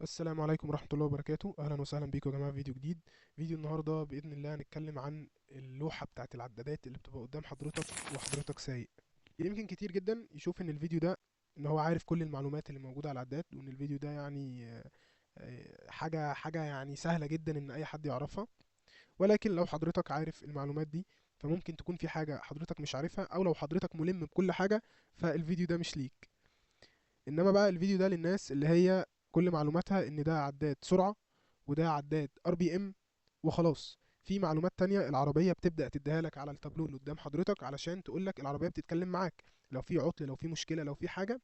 السلام عليكم ورحمة الله وبركاته. أهلا وسهلا بيكم يا جماعة في فيديو جديد. فيديو النهاردة بإذن الله هنتكلم عن اللوحة بتاعة العدادات اللي بتبقى قدام حضرتك وحضرتك سايق. يمكن كتير جدا يشوف إن الفيديو ده إن هو عارف كل المعلومات اللي موجودة على العداد، وإن الفيديو ده يعني حاجة يعني سهلة جدا إن أي حد يعرفها. ولكن لو حضرتك عارف المعلومات دي فممكن تكون في حاجة حضرتك مش عارفها، أو لو حضرتك ملم بكل حاجة فالفيديو ده مش ليك. انما بقى الفيديو ده للناس اللي هي كل معلوماتها ان ده عداد سرعة وده عداد ار بي ام وخلاص. في معلومات تانية العربية بتبدأ تديها لك على التابلو اللي قدام حضرتك علشان تقول لك العربية بتتكلم معاك لو في عطل، لو في مشكلة، لو في حاجة.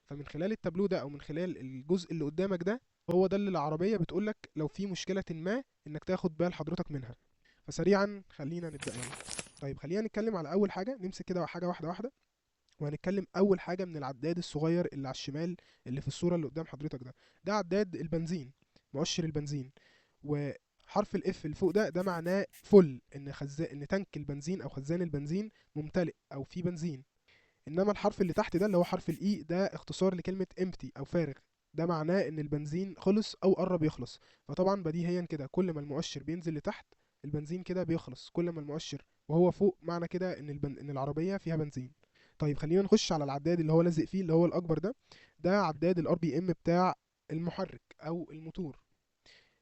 فمن خلال التابلو ده او من خلال الجزء اللي قدامك ده، هو ده اللي العربية بتقول لك لو في مشكلة ما انك تاخد بال حضرتك منها. فسريعا خلينا نبدأ يلا. طيب خلينا نتكلم على اول حاجة، نمسك كده حاجة واحدة واحدة. وهنتكلم اول حاجه من العداد الصغير اللي على الشمال اللي في الصوره اللي قدام حضرتك ده عداد البنزين، مؤشر البنزين. وحرف الاف اللي فوق ده معناه فل، ان ان تانك البنزين او خزان البنزين ممتلئ او فيه بنزين. انما الحرف اللي تحت ده اللي هو حرف الاي ده اختصار لكلمه empty او فارغ. ده معناه ان البنزين خلص او قرب يخلص. فطبعا بديهيا كده كل ما المؤشر بينزل لتحت البنزين كده بيخلص، كل ما المؤشر وهو فوق معنى كده ان ان العربيه فيها بنزين. طيب خلينا نخش على العداد اللي هو لازق فيه اللي هو الاكبر ده عداد الار بي ام بتاع المحرك او الموتور.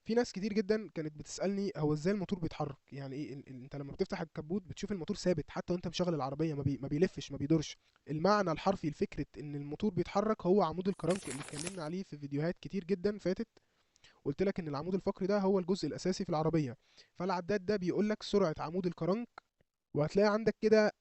في ناس كتير جدا كانت بتسالني هو ازاي الموتور بيتحرك، يعني ايه انت لما بتفتح الكبوت بتشوف الموتور ثابت حتى وانت مشغل العربيه، ما بيلفش ما بيدورش. المعنى الحرفي لفكره ان الموتور بيتحرك هو عمود الكرنك اللي اتكلمنا عليه في فيديوهات كتير جدا فاتت. قلت لك ان العمود الفقري ده هو الجزء الاساسي في العربيه. فالعداد ده بيقول لك سرعه عمود الكرنك، وهتلاقي عندك كده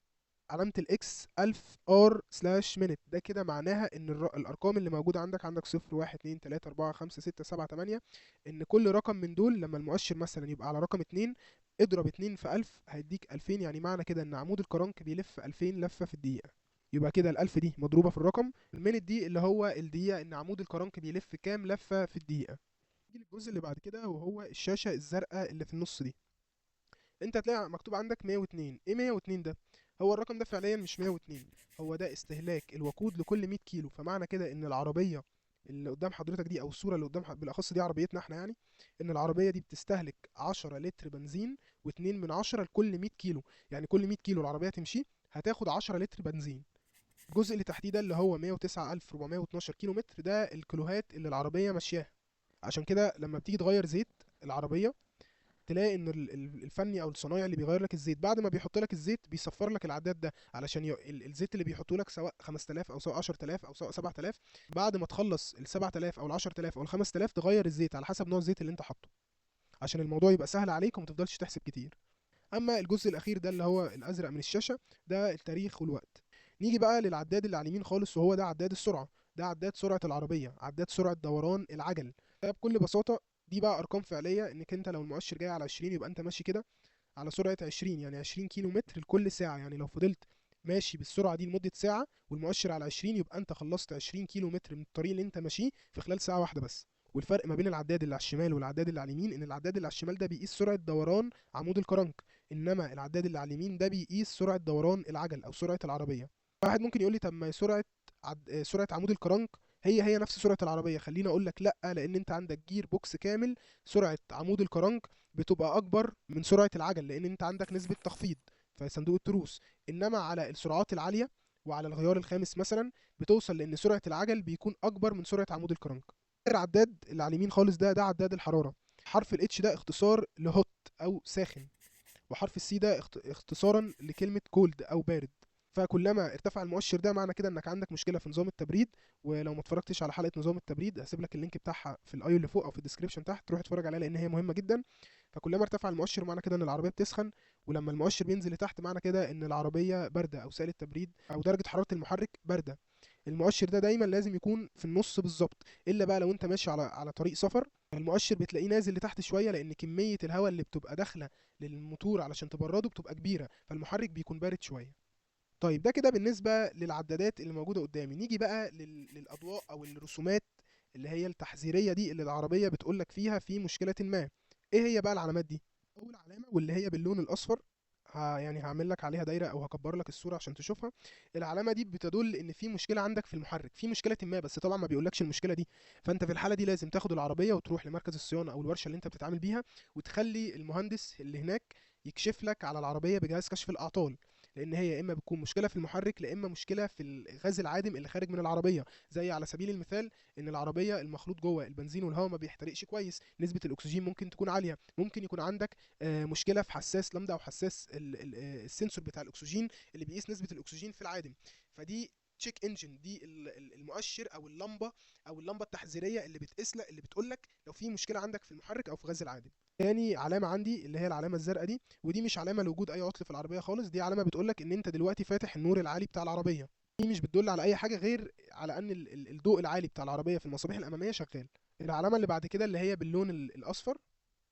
علامة الإكس 1000 ار سلاش مينت. ده كده معناها إن الأرقام اللي موجودة عندك صفر واحد اتنين تلاتة أربعة خمسة ستة سبعة تمانية. إن كل رقم من دول لما المؤشر مثلا يبقى على رقم اتنين، اضرب اتنين في 1000 هيديك 2000. يعني معنى كده إن عمود الكرنك بيلف 2000 لفة في الدقيقة. يبقى كده الألف دي مضروبة في الرقم، المينت دي اللي هو الدقيقة، إن عمود الكرنك بيلف كام لفة في الدقيقة. نيجي للجزء اللي بعد كده وهو الشاشة الزرقاء اللي في النص دي. انت هتلاقي مكتوب عندك 102. ايه 102 ده؟ هو الرقم ده فعليا مش 102، هو ده استهلاك الوقود لكل 100 كيلو. فمعنى كده ان العربيه اللي قدام حضرتك دي او الصوره اللي قدام بالاخص دي عربيتنا احنا، يعني ان العربيه دي بتستهلك 10 لتر بنزين و2 من 10 لكل 100 كيلو. يعني كل 100 كيلو العربيه تمشي هتاخد 10 لتر بنزين. الجزء اللي تحتيه ده اللي هو 109412 كيلو متر ده الكيلوهات اللي العربيه ماشياها. عشان كده لما بتيجي تغير زيت العربيه تلاقي ان الفني او الصنايعي اللي بيغير لك الزيت بعد ما بيحط لك الزيت بيصفر لك العداد ده علشان الزيت اللي بيحطه لك سواء 5000 او سواء 10000 او سواء 7000، بعد ما تخلص ال 7000 او ال 10000 او ال 5000 تغير الزيت على حسب نوع الزيت اللي انت حاطه، عشان الموضوع يبقى سهل عليك وما تفضلش تحسب كتير. اما الجزء الاخير ده اللي هو الازرق من الشاشه ده التاريخ والوقت. نيجي بقى للعداد اللي على اليمين خالص وهو ده عداد السرعه. ده عداد سرعه العربيه، عداد سرعه دوران العجل. ده بكل بساطه دي بقى ارقام فعليه، انك انت لو المؤشر جاي على 20 يبقى انت ماشي كده على سرعه 20، يعني 20 كيلو متر لكل ساعه. يعني لو فضلت ماشي بالسرعه دي لمده ساعه والمؤشر على 20 يبقى انت خلصت 20 كيلو متر من الطريق اللي انت ماشيه في خلال ساعه واحده بس. والفرق ما بين العداد اللي على الشمال والعداد اللي على اليمين ان العداد اللي على الشمال ده بيقيس سرعه دوران عمود الكرنك، انما العداد اللي على اليمين ده بيقيس سرعه دوران العجل او سرعه العربيه. واحد ممكن يقول لي طب ما سرعه سرعه عمود الكرنك هي نفس سرعه العربيه. خليني اقول لك لا، لان انت عندك جير بوكس كامل. سرعه عمود الكرنك بتبقى اكبر من سرعه العجل لان انت عندك نسبه تخفيض في صندوق التروس. انما على السرعات العاليه وعلى الغيار الخامس مثلا بتوصل لان سرعه العجل بيكون اكبر من سرعه عمود الكرنك. العداد اللي على اليمين خالص ده عداد الحراره. حرف الاتش ده اختصار لهوت او ساخن، وحرف السي ده اختصارا لكلمه كولد او بارد. فكلما ارتفع المؤشر ده معنى كده انك عندك مشكله في نظام التبريد. ولو ما اتفرجتش على حلقه نظام التبريد هسيب لك اللينك بتاعها في الايو اللي فوق او في الديسكربشن تحت، تروح اتفرج عليها لان هي مهمه جدا. فكلما ارتفع المؤشر معنى كده ان العربيه بتسخن، ولما المؤشر بينزل لتحت معنى كده ان العربيه بارده او سائل التبريد او درجه حراره المحرك بارده. المؤشر ده دايما لازم يكون في النص بالظبط، الا بقى لو انت ماشي على طريق سفر المؤشر بتلاقيه نازل لتحت شويه لان كميه الهواء اللي بتبقى داخله للموتور علشان تبرده بتبقى كبيره فالمحرك بيكون بارد شويه. طيب ده كده بالنسبه للعدادات اللي موجوده قدامي. نيجي بقى للاضواء او الرسومات اللي هي التحذيريه دي اللي العربيه بتقول لك فيها في مشكله ما. ايه هي بقى العلامات دي؟ اول علامه واللي هي باللون الاصفر يعني هعمل لك عليها دايره او هكبر لك الصوره عشان تشوفها. العلامه دي بتدل ان في مشكله عندك في المحرك، في مشكله ما، بس طبعا ما بيقولكش المشكله دي. فانت في الحاله دي لازم تاخد العربيه وتروح لمركز الصيانه او الورشه اللي انت بتتعامل بيها، وتخلي المهندس اللي هناك يكشف لك على العربيه بجهاز كشف الاعطال، لان هي يا اما بتكون مشكله في المحرك، يا اما مشكله في الغاز العادم اللي خارج من العربيه. زي على سبيل المثال ان العربيه المخلوط جوه البنزين والهواء ما بيحترقش كويس، نسبه الاكسجين ممكن تكون عاليه، ممكن يكون عندك مشكله في حساس لامدا او حساس السنسور بتاع الاكسجين اللي بيقيس نسبه الاكسجين في العادم. فدي تشيك انجن، دي المؤشر او اللمبه، او اللمبه التحذيريه اللي بتقيس لك، اللي بتقول لك لو في مشكله عندك في المحرك او في غاز العادم. تاني علامه عندي اللي هي العلامه الزرقاء دي، ودي مش علامه لوجود اي عطل في العربيه خالص، دي علامه بتقول لك ان انت دلوقتي فاتح النور العالي بتاع العربيه. دي مش بتدل على اي حاجه غير على ان الضوء العالي بتاع العربيه في المصابيح الاماميه شغال. العلامه اللي بعد كده اللي هي باللون الاصفر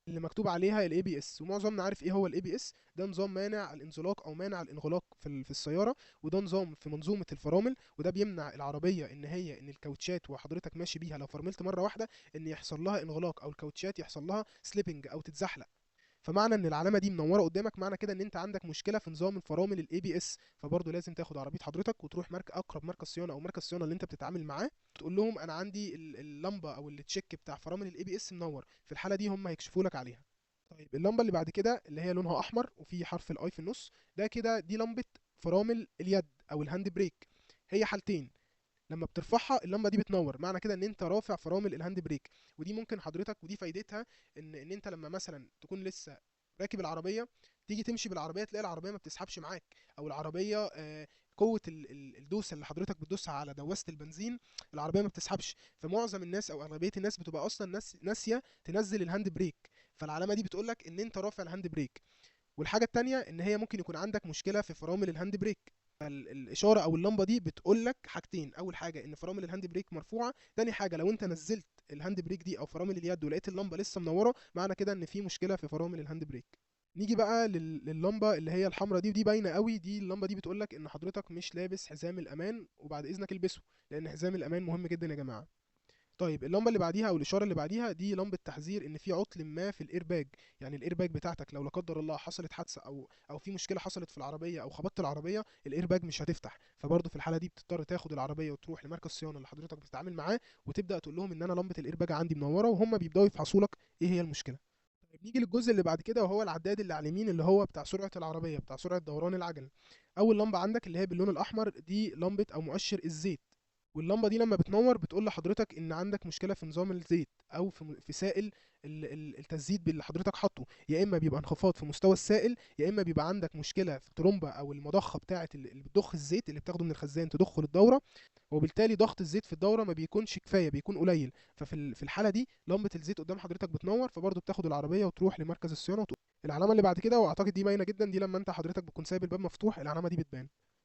اللي مكتوب عليها الاي بي اس، ومعظمنا عارف ايه هو الاي بي اس. ده نظام مانع الانزلاق او مانع الانغلاق في السياره، وده نظام في منظومه الفرامل، وده بيمنع العربيه ان الكاوتشات وحضرتك ماشي بيها لو فرملت مره واحده ان يحصل لها انغلاق، او الكاوتشات يحصل لها سليبنج او تتزحلق. فمعنى ان العلامه دي منوره قدامك، معنى كده ان انت عندك مشكله في نظام الفرامل الاي بي اس. فبرضه لازم تاخد عربيه حضرتك وتروح اقرب مركز صيانه او مركز صيانه اللي انت بتتعامل معاه، تقول لهم انا عندي اللمبه او التشيك بتاع فرامل الاي بي اس منور. في الحاله دي هم هيكشفوا لك عليها. طيب اللمبه اللي بعد كده اللي هي لونها احمر وفي حرف الاي في النص، ده كده دي لمبه فرامل اليد او الهاند بريك. هي حالتين، لما بترفعها اللمبه دي بتنور، معنى كده ان انت رافع فرامل الهاند بريك. ودي ممكن حضرتك، ودي فايدتها، ان انت لما مثلا تكون لسه راكب العربيه، تيجي تمشي بالعربيه تلاقي العربيه ما بتسحبش معاك، او العربيه قوه الدوسه اللي حضرتك بتدوسها على دواسه البنزين العربيه ما بتسحبش. فمعظم الناس او اغلبيه الناس بتبقى اصلا ناسيه تنزل الهاند بريك، فالعلامه دي بتقول لك ان انت رافع الهاند بريك. والحاجه التانيه ان هي ممكن يكون عندك مشكله في فرامل الهاند بريك. فالاشاره او اللمبه دي بتقول لك حاجتين، اول حاجه ان فرامل الهاند بريك مرفوعه، تاني حاجه لو انت نزلت الهاند بريك دي او فرامل اليد ولقيت اللمبه لسه منوره، معنى كده ان في مشكله في فرامل الهاند بريك. نيجي بقى لللمبه اللي هي الحمراء دي، ودي باينه قوي. دي اللمبه دي بتقول لك ان حضرتك مش لابس حزام الامان، وبعد اذنك البسه، لان حزام الامان مهم جدا يا جماعه. طيب اللمبه اللي بعديها او الاشاره اللي بعديها دي لمبه تحذير ان في عطل ما في الايرباج. يعني الايرباج بتاعتك لو لا قدر الله حصلت حادثه او في مشكله حصلت في العربيه او خبطت العربيه، الايرباج مش هتفتح. فبرضه في الحاله دي بتضطر تاخد العربيه وتروح لمركز الصيانه اللي حضرتك بتتعامل معاه، وتبدا تقول لهم ان انا لمبه الايرباج عندي منوره، وهم بيبداوا يفحصوا لك ايه هي المشكله. طيب نيجي للجزء اللي بعد كده، وهو العداد اللي على اليمين اللي هو بتاع سرعه العربيه، بتاع سرعه دوران العجل. اول لمبه عندك اللي هي باللون الاحمر دي لمبه او مؤشر الزيت. واللمبه دي لما بتنور بتقول لحضرتك ان عندك مشكله في نظام الزيت، او في سائل التزييت اللي حضرتك حاطه، يا اما بيبقى انخفاض في مستوى السائل، يا اما بيبقى عندك مشكله في الترومبه او المضخه بتاعه اللي بتضخ الزيت اللي بتاخده من الخزان تضخه للدوره، وبالتالي ضغط الزيت في الدوره ما بيكونش كفايه، بيكون قليل. في الحاله دي لمبه الزيت قدام حضرتك بتنور، فبرضه بتاخد العربيه وتروح لمركز الصيانه العلامه اللي بعد كده، واعتقد دي باينه جدا، دي لما انت حضرتك بتكون سايب الباب مفتوح العلامه دي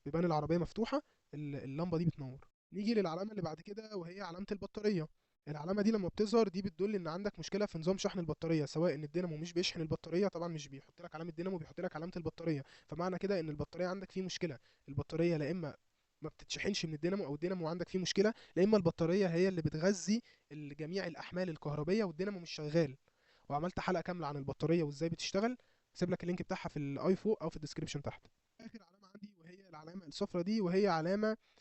بيبان العربيه مفتوحه، اللمبه دي بتنور. نيجي للعلامه اللي بعد كده وهي علامه البطاريه. العلامه دي لما بتظهر دي بتدل ان عندك مشكله في نظام شحن البطاريه، سواء ان الدينامو مش بيشحن البطاريه، طبعا مش بيحط لك علامه دينامو، بيحط لك علامه البطاريه. فمعنى كده ان البطاريه عندك فيه مشكله. البطاريه لا اما ما بتتشحنش من الدينامو، او الدينامو عندك فيه مشكله، لا اما البطاريه هي اللي بتغذي جميع الاحمال الكهربيه والدينامو مش شغال. وعملت حلقه كامله عن البطاريه وازاي بتشتغل، سيب لك اللينك بتاعها في الاي فوق او في الديسكربشن تحت. اخر علامه عندي وهي العلامه الصفراء دي، وهي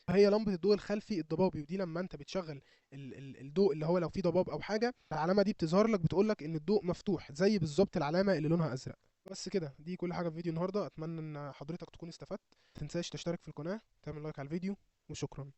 لمبه الضوء الخلفي الضبابي. ودي لما انت بتشغل الضوء اللي هو لو في ضباب او حاجه، العلامه دي بتظهر لك بتقول لك ان الضوء مفتوح، زي بالظبط العلامه اللي لونها ازرق. بس كده، دي كل حاجه في فيديو النهارده. اتمنى ان حضرتك تكون استفدت. متنساش تشترك في القناه، تعمل لايك على الفيديو، وشكرا.